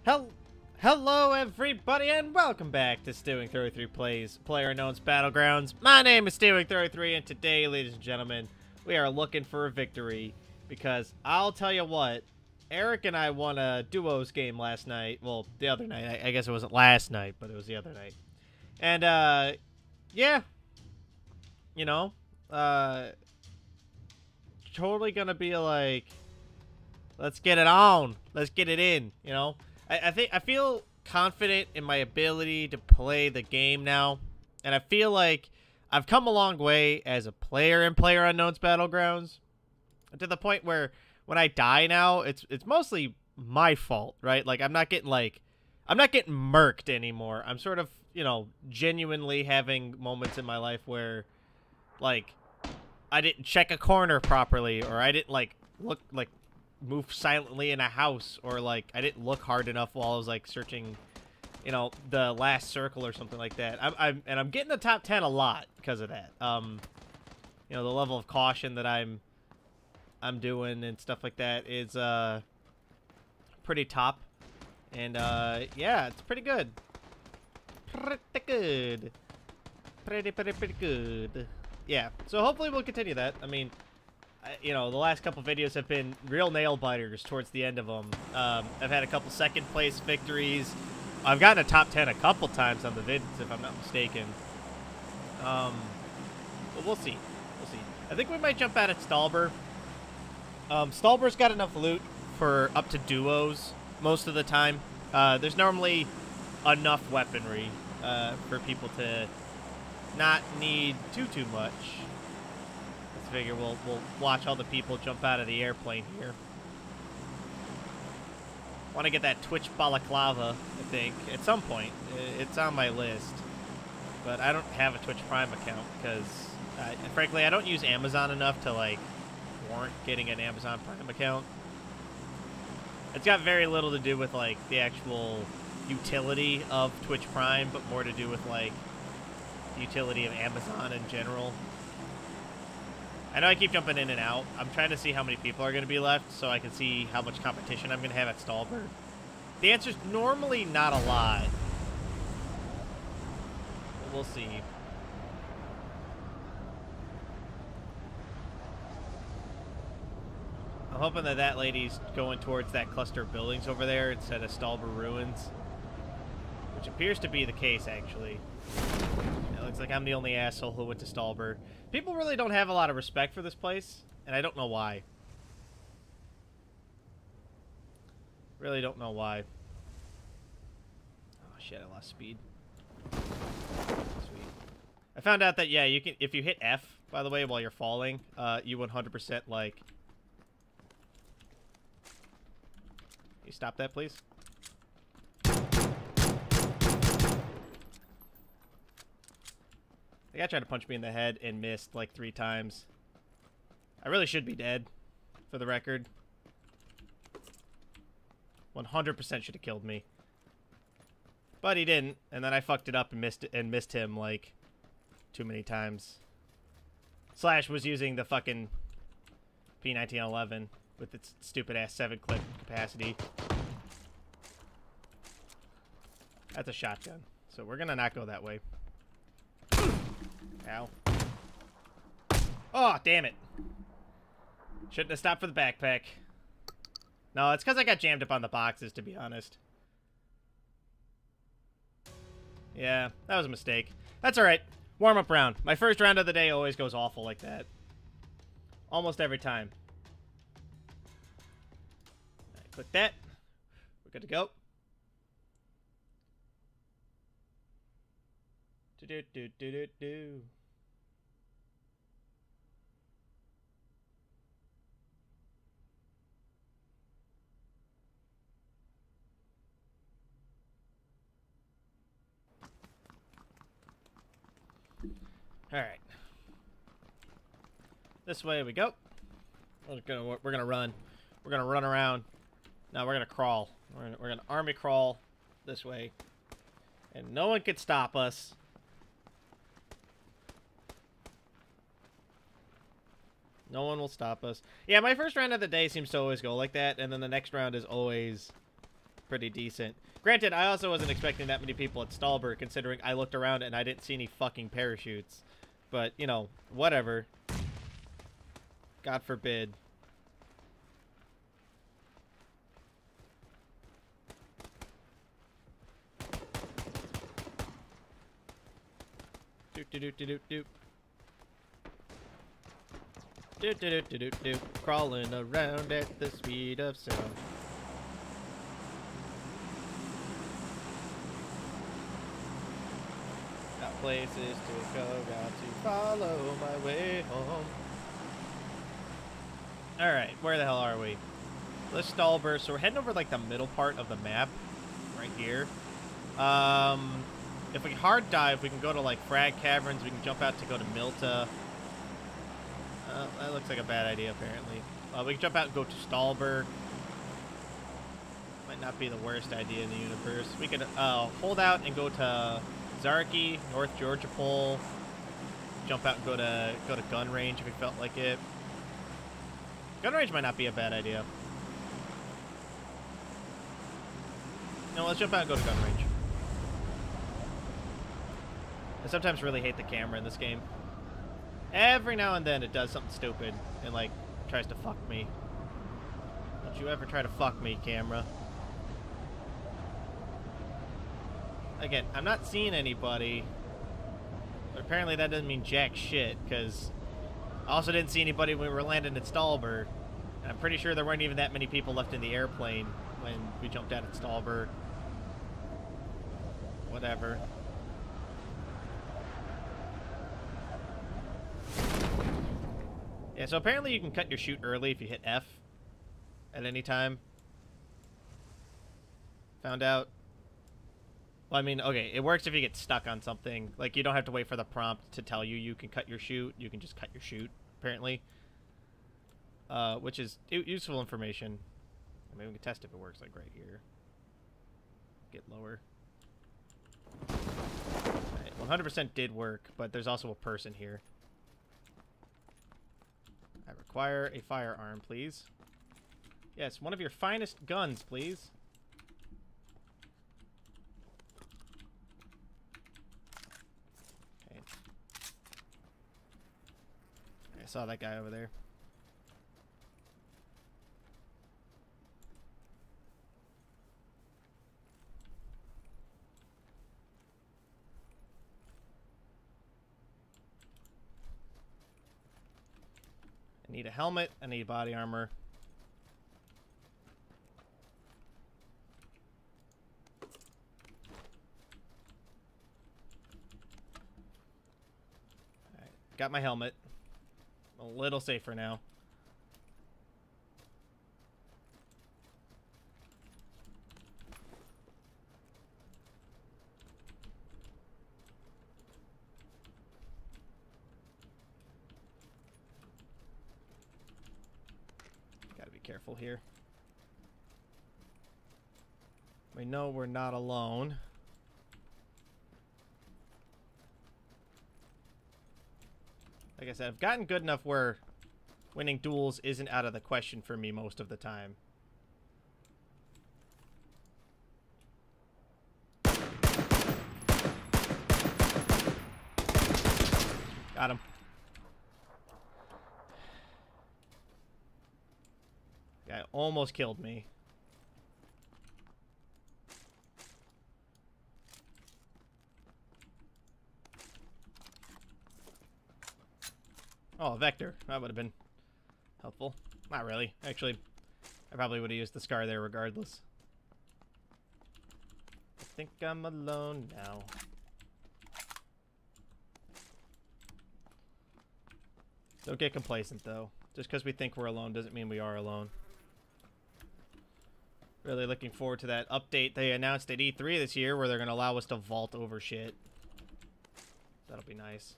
Hello, everybody, and welcome back to Stealwing33 Plays Playerunknown Battlegrounds. My name is Stealwing33, and today, ladies and gentlemen, we are looking for a victory. Because I'll tell you what, Eric and I won a duos game last night. Well, the other night. I guess it wasn't last night, but it was the other night. And, yeah. You know, totally gonna be like, let's get it on. Let's get it in, you know. I feel confident in my ability to play the game now, and I feel like I've come a long way as a player in Playerunknown's Battlegrounds, to the point where when I die now, it's mostly my fault, right? Like I'm not getting murked anymore. I'm sort of, you know, genuinely having moments in my life where, like, I didn't check a corner properly, or I didn't move silently in a house, or like I didn't look hard enough while I was like searching, you know, the last circle or something like that. I'm getting the top 10 a lot because of that. You know, the level of caution that I'm doing and stuff like that is pretty top, and yeah, it's pretty good. Pretty good. Yeah, so hopefully we'll continue that. I mean, you know, the last couple videos have been real nail biters towards the end of them. I've had a couple second place victories. I've gotten a top 10 a couple times on the vids, if I'm not mistaken. But we'll see. We'll see. I think we might jump out at Stalber. Stalber's got enough loot for up to duos most of the time. There's normally enough weaponry for people to not need too much. Figure we'll watch all the people jump out of the airplane here. Want to get that Twitch balaclava, I think, at some point. It's on my list, but I don't have a Twitch Prime account because, frankly, I don't use Amazon enough to like warrant getting an Amazon Prime account. It's got very little to do with like the actual utility of Twitch Prime, but more to do with like the utility of Amazon in general. I know I keep jumping in and out. I'm trying to see how many people are going to be left so I can see how much competition I'm going to have at Stalber. The answer's normally not a lot. But we'll see. I'm hoping that that lady's going towards that cluster of buildings over there instead of Stalber ruins. Which appears to be the case, actually. It looks like I'm the only asshole who went to Stalber. People really don't have a lot of respect for this place, and I don't know why. Really don't know why. Oh shit, I lost speed. Sweet. I found out that, yeah, you can, if you hit F, by the way, while you're falling, you 100% like... Can you stop that, please? The guy tried to punch me in the head and missed like 3 times. I really should be dead, for the record. 100% should have killed me. But he didn't, and then I fucked it up and missed him like too many times. Slash was using the fucking P1911 with its stupid ass 7-clip capacity. That's a shotgun, so we're gonna not go that way. Ow. Oh, damn it. Shouldn't have stopped for the backpack. No, it's because I got jammed up on the boxes, to be honest. Yeah, that was a mistake. That's alright. Warm-up round. My first round of the day always goes awful like that. Almost every time. Right, click that. We're good to go. Do-do-do-do-do-do. All right. This way we go. We're gonna run. We're gonna run around. Now we're gonna crawl. We're gonna army crawl this way, and no one can stop us. No one will stop us. Yeah, my first round of the day seems to always go like that, and then the next round is always pretty decent. Granted, I also wasn't expecting that many people at Stalber, considering I looked around and I didn't see any fucking parachutes. But, you know, whatever. God forbid. Doot doot doot doot doot. Doot doot doot doot doot. Crawling around at the speed of sound. Got places to go, got to follow my way home. Alright, where the hell are we? Let's Stalber. So we're heading over like the middle part of the map. Right here. If we hard dive, we can go to like Frag Caverns. We can jump out to go to Milta. That looks like a bad idea, apparently. We can jump out and go to Stalber. Might not be the worst idea in the universe. We could hold out and go to Zarky, North Georgia Pole. Jump out and go to Gun Range if we felt like it. Gun Range might not be a bad idea. No, let's jump out and go to Gun Range. I sometimes really hate the camera in this game. Every now and then it does something stupid and, like, tries to fuck me. Don't you ever try to fuck me, camera. Again, I'm not seeing anybody. But apparently that doesn't mean jack shit, because I also didn't see anybody when we were landing at Stalber. And I'm pretty sure there weren't even that many people left in the airplane when we jumped out at Stalber. Whatever. Yeah, so apparently you can cut your shoot early if you hit F at any time. Found out. Well, I mean, okay, it works if you get stuck on something. Like, you don't have to wait for the prompt to tell you you can cut your shoot. You can just cut your shoot, apparently. Which is useful information. I mean, we can test if it works, like, right here. Get lower. Right, 100% did work, but there's also a person here. I require a firearm, please. Yes, one of your finest guns, please. Okay. I saw that guy over there. I need a helmet. I need body armor. Alright, got my helmet. A little safer now. Careful here. We know we're not alone. Like I said, I've gotten good enough where winning duels isn't out of the question for me most of the time. Got him. Guy almost killed me. Oh, a vector. That would have been helpful. Not really. Actually, I probably would have used the scar there regardless. I think I'm alone now. Don't get complacent, though. Just because we think we're alone doesn't mean we are alone. Really looking forward to that update they announced at E3 this year where they're going to allow us to vault over shit. That'll be nice.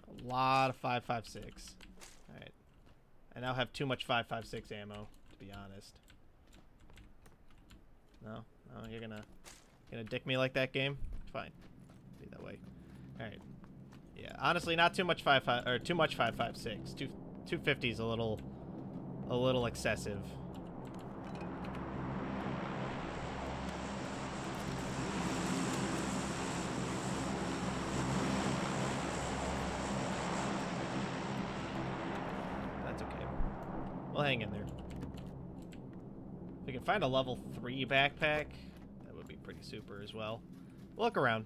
A lot of 5.56. Alright. I now have too much 5.56 ammo, to be honest. No? No, you're gonna dick me like that, game? Fine. Be that way. Alright. Yeah, honestly, not too much 5.5 or too much 5.56. 250 is a little excessive. That's okay. We'll hang in there. If we can find a level 3 backpack, that would be pretty super as well. We'll look around.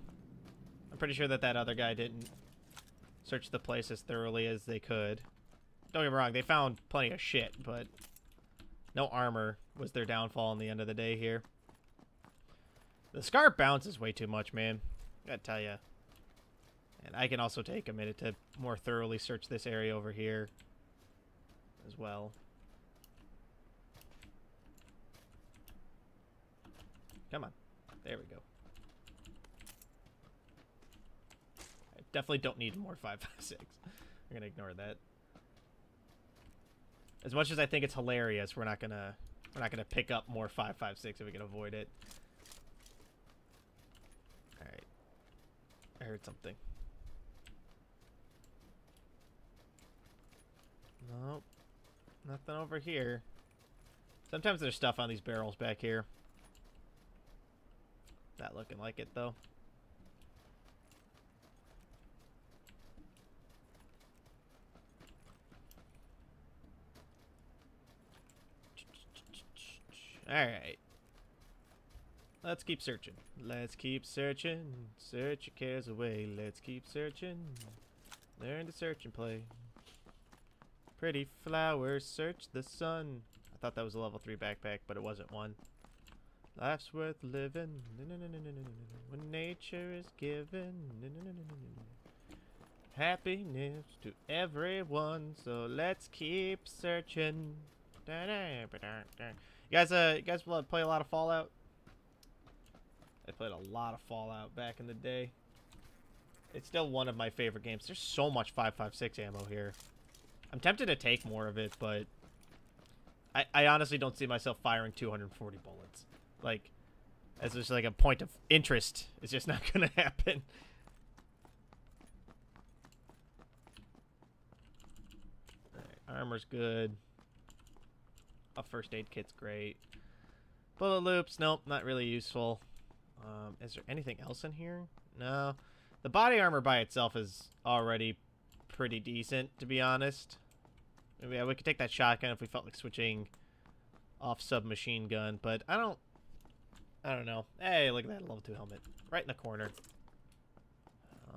I'm pretty sure that other guy didn't search the place as thoroughly as they could. Don't get me wrong, they found plenty of shit, but no armor was their downfall in the end of the day here. The scarf bounces way too much, man. I gotta tell ya. And I can also take a minute to more thoroughly search this area over here as well. Come on. There we go. I definitely don't need more 5.56. I'm gonna ignore that. As much as I think it's hilarious, we're not gonna pick up more 5.56 if we can avoid it. All right. I heard something. Nope. Nothing over here. Sometimes there's stuff on these barrels back here. Not looking like it though. Alright. Let's keep searching. Let's keep searching. Search your cares away. Let's keep searching. Learn to search and play. Pretty flowers, search the sun. I thought that was a level 3 backpack, but it wasn't one. Life's worth living. When nature is given. Happiness to everyone. So let's keep searching. You guys play a lot of Fallout? I played a lot of Fallout back in the day. It's still one of my favorite games. There's so much 5.56 ammo here. I'm tempted to take more of it, but I honestly don't see myself firing 240 bullets. Like, as just like a point of interest, it's just not gonna happen. Alright, armor's good. A first aid kit's great. Bullet loops, nope, not really useful. Is there anything else in here? No. The body armor by itself is already pretty decent, to be honest. Maybe we could take that shotgun if we felt like switching off submachine gun, but I don't know. Hey, look at that level 2 helmet. Right in the corner.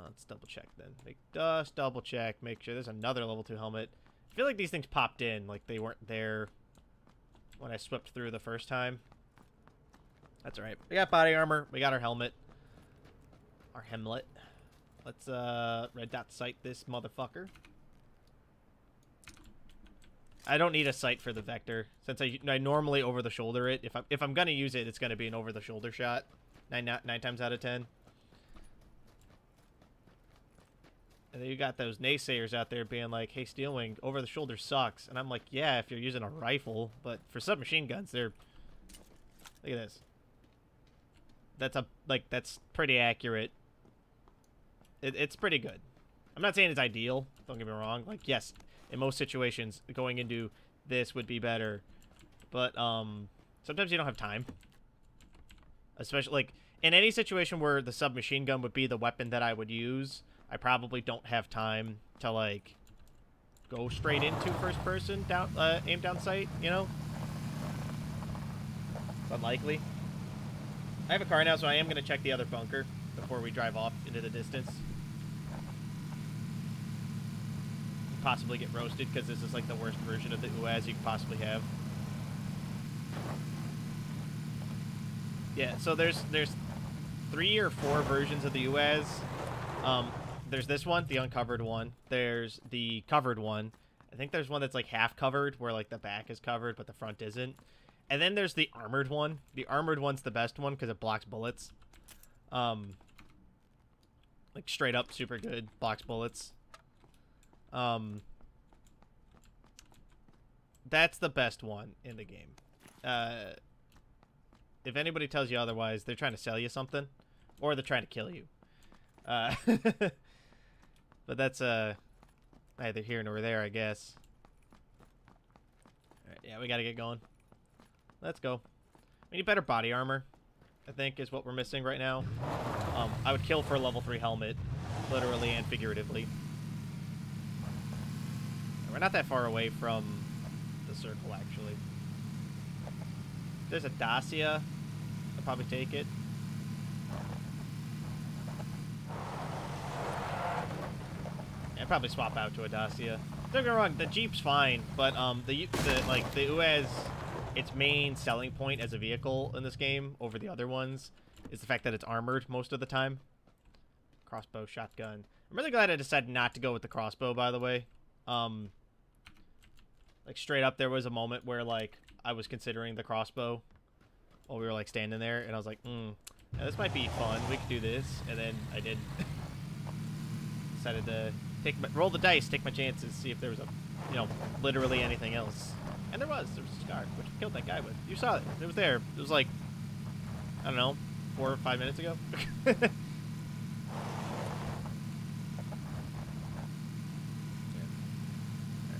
Let's double check then. Just double check. Make sure there's another level 2 helmet. I feel like these things popped in, like they weren't there when I swept through the first time. That's alright. We got body armor. We got our helmet. Our hemlet. Let's red dot sight this motherfucker. I don't need a sight for the Vector, since I normally over the shoulder it. If I'm gonna use it, it's gonna be an over the shoulder shot, nine times out of 10. And then you got those naysayers out there being like, "Hey, Stealwing, over the shoulder sucks," and I'm like, "Yeah, if you're using a rifle, but for submachine guns, they're look at this. That's pretty accurate. It's pretty good. I'm not saying it's ideal. Don't get me wrong. Like, yes, in most situations, going into this would be better. But, sometimes you don't have time. Especially, like, in any situation where the submachine gun would be the weapon that I would use, I probably don't have time to, like, go straight into first person, aim down sight, you know? It's unlikely. I have a car now, so I am going to check the other bunker before we drive off into the distance. Possibly get roasted because this is like the worst version of the UAZ you could possibly have. Yeah, so there's 3 or 4 versions of the UAZ. There's this one, the uncovered one. There's the covered one. I think there's one that's like half covered where like the back is covered but the front isn't. And then there's the armored one. The armored one's the best one because it blocks bullets. Like straight up super good, blocks bullets. That's the best one in the game. If anybody tells you otherwise, they're trying to sell you something, or they're trying to kill you. But that's neither here nor there, I guess. Alright, yeah, we gotta get going. Let's go. We need better body armor, I think, is what we're missing right now. I would kill for a level 3 helmet, literally and figuratively. We're not that far away from the circle, actually. If there's a Dacia, I'll probably take it. Yeah, I'd probably swap out to a Dacia. Don't get me wrong, the Jeep's fine, but the UAZ, its main selling point as a vehicle in this game over the other ones is the fact that it's armored most of the time. Crossbow, shotgun. I'm really glad I decided not to go with the crossbow, by the way. Like, straight up, there was a moment where, like, I was considering the crossbow while we were, like, standing there, and I was like, yeah, this might be fun. We could do this. And then I did. Decided to roll the dice, take my chances, see if there was literally anything else. And there was. There was a scar, which I killed that guy with. You saw it. It was there. It was, like, I don't know, 4 or 5 minutes ago.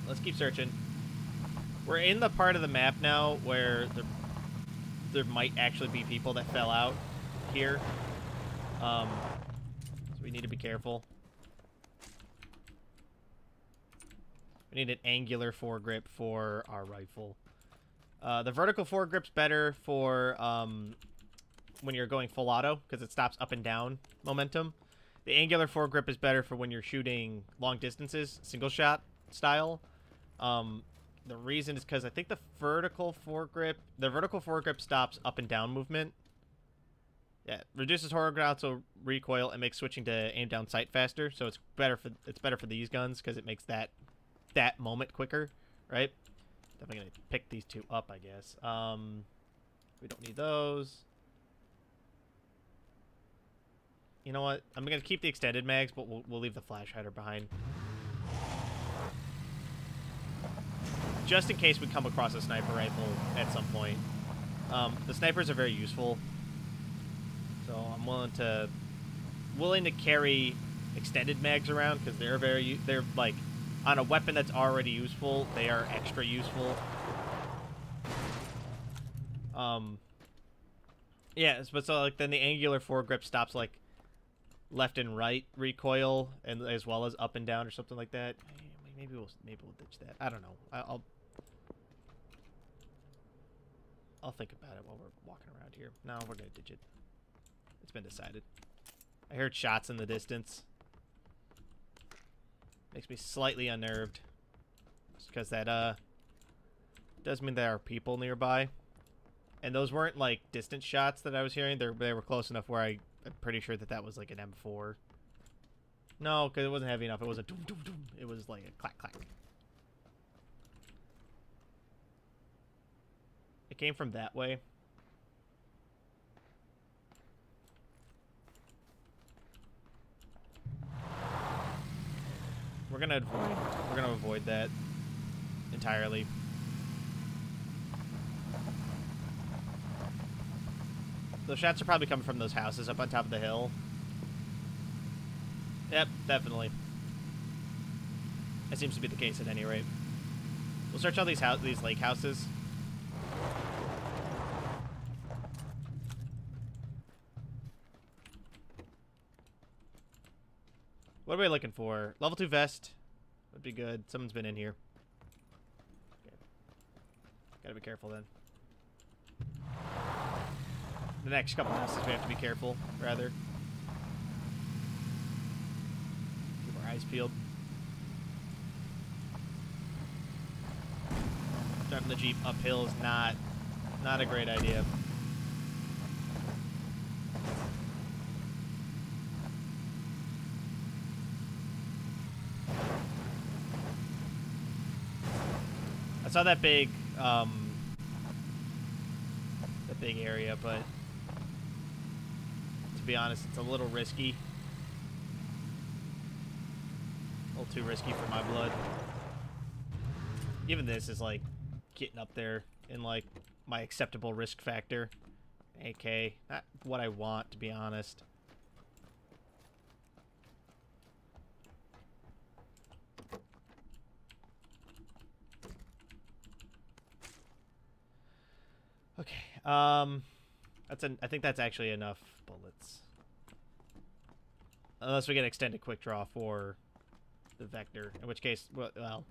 Let's keep searching. We're in the part of the map now where there might actually be people that fell out here. So we need to be careful. We need an angular foregrip for our rifle. The vertical foregrip's better for when you're going full auto, because it stops up and down momentum. The angular foregrip is better for when you're shooting long distances, single shot style. The reason is because I think the vertical foregrip stops up and down movement. Yeah, reduces horizontal recoil and makes switching to aim down sight faster. So it's better for these guns because it makes that moment quicker, right? Definitely gonna pick these two up, I guess. We don't need those. You know what? I'm gonna keep the extended mags, but we'll leave the flash hider behind. Just in case we come across a sniper rifle at some point. The snipers are very useful. So I'm willing to carry extended mags around because they're like, on a weapon that's already useful, they are extra useful. Yeah, but so like then the angular foregrip stops like left and right recoil and as well as up and down or something like that. Maybe we'll ditch that. I don't know. I'll think about it while we're walking around here. No, we're gonna ditch it. It's been decided. I heard shots in the distance. Makes me slightly unnerved. Just because that does mean there are people nearby. And those weren't like distant shots that I was hearing. They were close enough where I'm pretty sure that was like an M4. No, because it wasn't heavy enough. It wasn't doom, doom, doom. It was like a clack, clack. It came from that way. We're gonna avoid that entirely. Those shots are probably coming from those houses up on top of the hill. Yep, definitely. That seems to be the case at any rate. We'll search all these lake houses. What are we looking for? Level 2 vest would be good. Someone's been in here. Okay. Gotta be careful then. The next couple houses we have to be careful, rather. Keep our eyes peeled. Driving the Jeep uphill is not a great idea. I saw that big area, but to be honest, it's a little risky. A little too risky for my blood. Even this is like getting up there in like my acceptable risk factor. AK, not what I want, to be honest. Okay. I think that's actually enough bullets. Unless we get extended quick draw for the vector, in which case, well,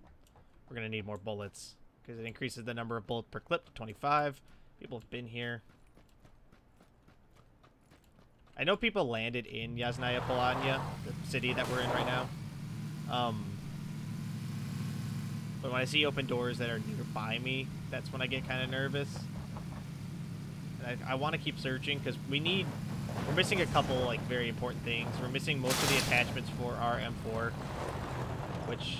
we're gonna need more bullets because it increases the number of bullets per clip to 25. People have been here. I know people landed in Yasnaya Polanya, the city that we're in right now. But when I see open doors that are nearby me, that's when I get kind of nervous. And I want to keep searching because we're missing a couple like very important things. We're missing most of the attachments for our M4, which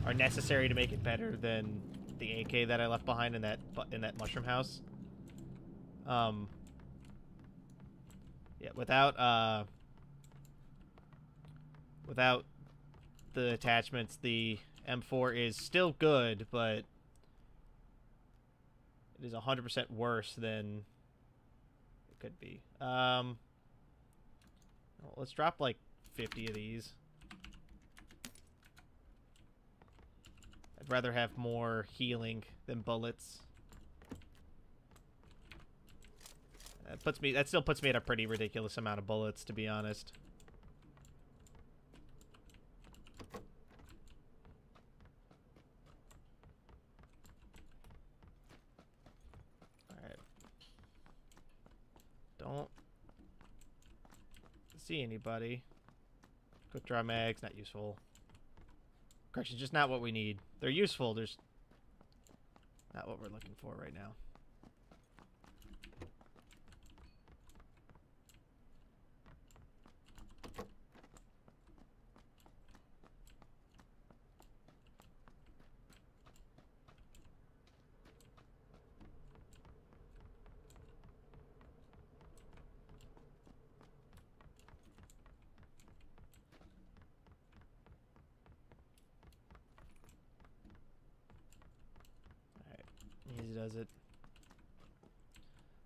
are necessary to make it better than the AK that I left behind in that mushroom house. Yeah, without the attachments, the M4 is still good, but it is 100% worse than it could be. Well, let's drop like 50 of these. I'd rather have more healing than bullets. That still puts me at a pretty ridiculous amount of bullets, to be honest. Alright. Don't see anybody. Quick draw mags, not useful. Correction, just not what we need. They're useful, there's not what we're looking for right now. Easy does it.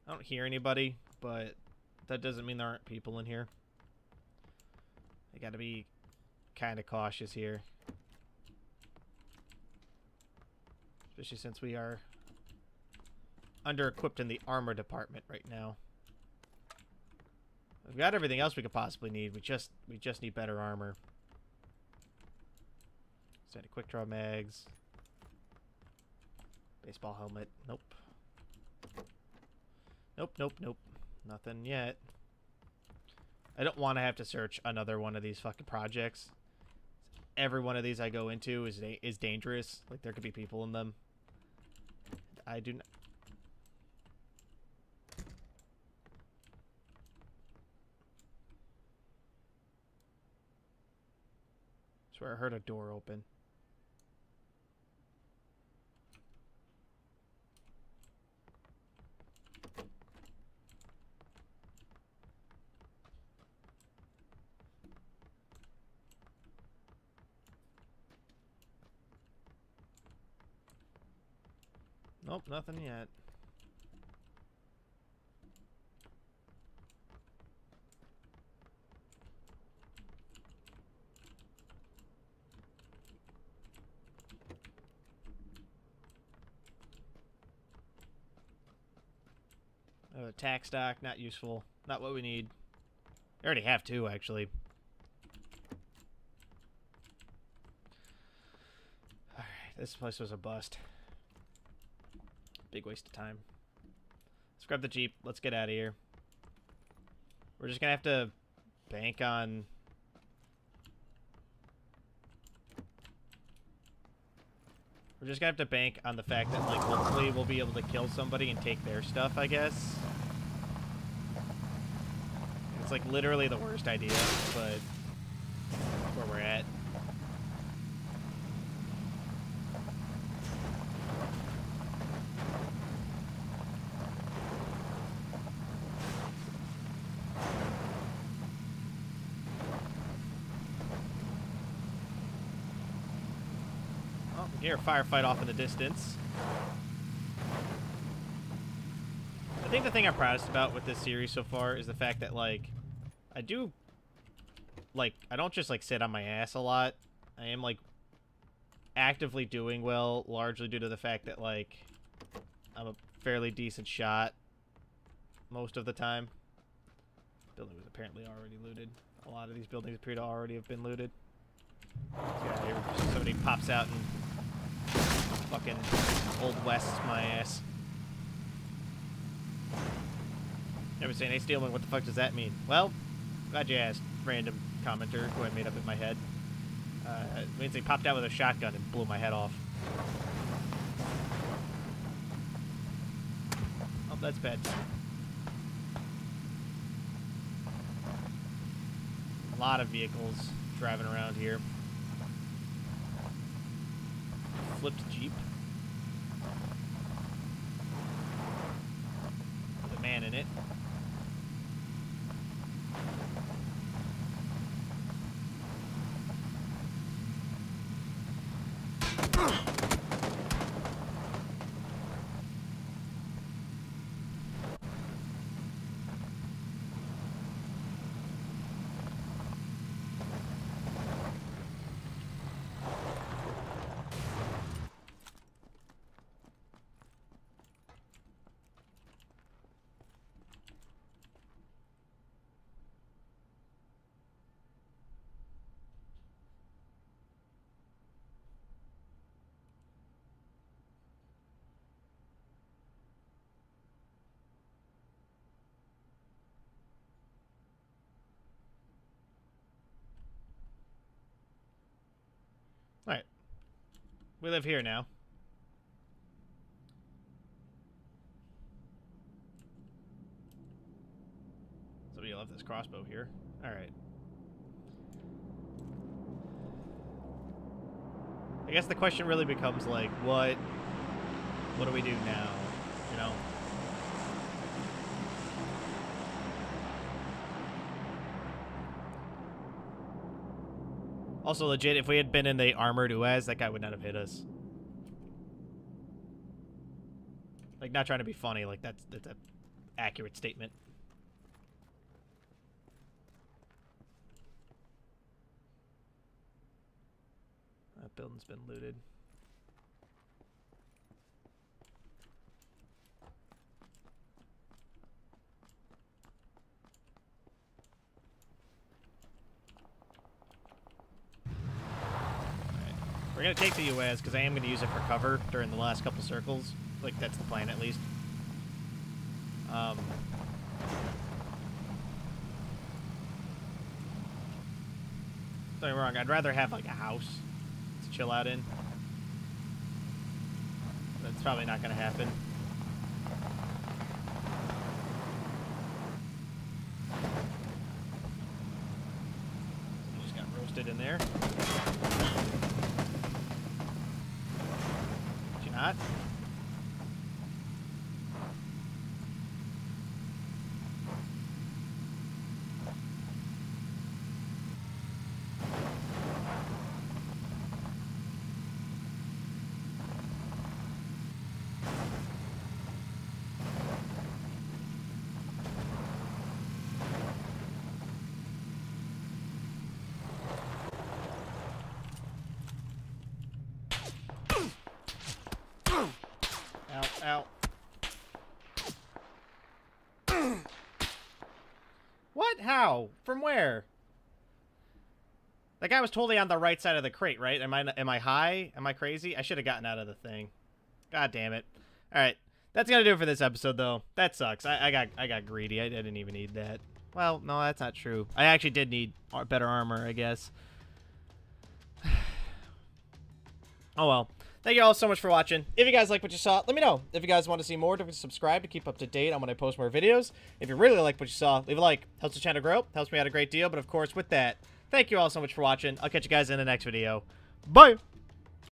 I don't hear anybody, but that doesn't mean there aren't people in here. I gotta be kind of cautious here. Especially since we are under-equipped in the armor department right now. We've got everything else we could possibly need. We just need better armor. Standard quick draw mags. Baseball helmet. Nope. Nope, nope, nope. Nothing yet. I don't want to have to search another one of these fucking projects. Every one of these I go into is dangerous. Like, there could be people in them. I do not... I swear I heard a door open. Nope, nothing yet. Attack stock, not useful. Not what we need. I already have two, actually. Alright, this place was a bust. Big waste of time. Let's grab the Jeep. Let's get out of here. We're just gonna have to bank on... We're just gonna have to bank on the fact that, like, hopefully we'll be able to kill somebody and take their stuff, I guess. It's, like, literally the worst idea, but that's where we're at. Hear a firefight off in the distance. I think the thing I'm proudest about with this series so far is the fact that, like, I don't just, like, sit on my ass a lot. I am, like, actively doing well, largely due to the fact that, like, I'm a fairly decent shot most of the time. Building was apparently already looted. A lot of these buildings appear to already have been looted. Yeah, here somebody pops out and fucking Old West's my ass. Everybody's saying, hey, Stealwing, what the fuck does that mean? Well, glad you asked, random commenter who I made up in my head. It means they popped out with a shotgun and blew my head off. Oh, that's bad. A lot of vehicles driving around here. Flipped Jeep. With a man in it. Alright. We live here now. Somebody left this crossbow here. Alright. I guess the question really becomes, like, what do we do now? You know? Also, legit, if we had been in the armored Uaz, that guy would not have hit us. Like, not trying to be funny, like, that's an accurate statement. That building's been looted. We're going to take the UAS because I am going to use it for cover during the last couple circles. Like, that's the plan, at least. Don't get me wrong, I'd rather have, like, a house to chill out in. That's probably not going to happen. You just got roasted in there. Not. Ow. What? How? From where? That guy was totally on the right side of the crate, right? Am I high? Am I crazy? I should have gotten out of the thing. God damn it. Alright. That's gonna do it for this episode, though. That sucks. I got greedy. I didn't even need that. Well, no, that's not true. I actually did need better armor, I guess. Oh, well. Thank you all so much for watching. If you guys like what you saw, let me know. If you guys want to see more, don't forget to subscribe to keep up to date on when I post more videos. If you really like what you saw, leave a like. Helps the channel grow. Helps me out a great deal. But of course, with that, thank you all so much for watching. I'll catch you guys in the next video. Bye!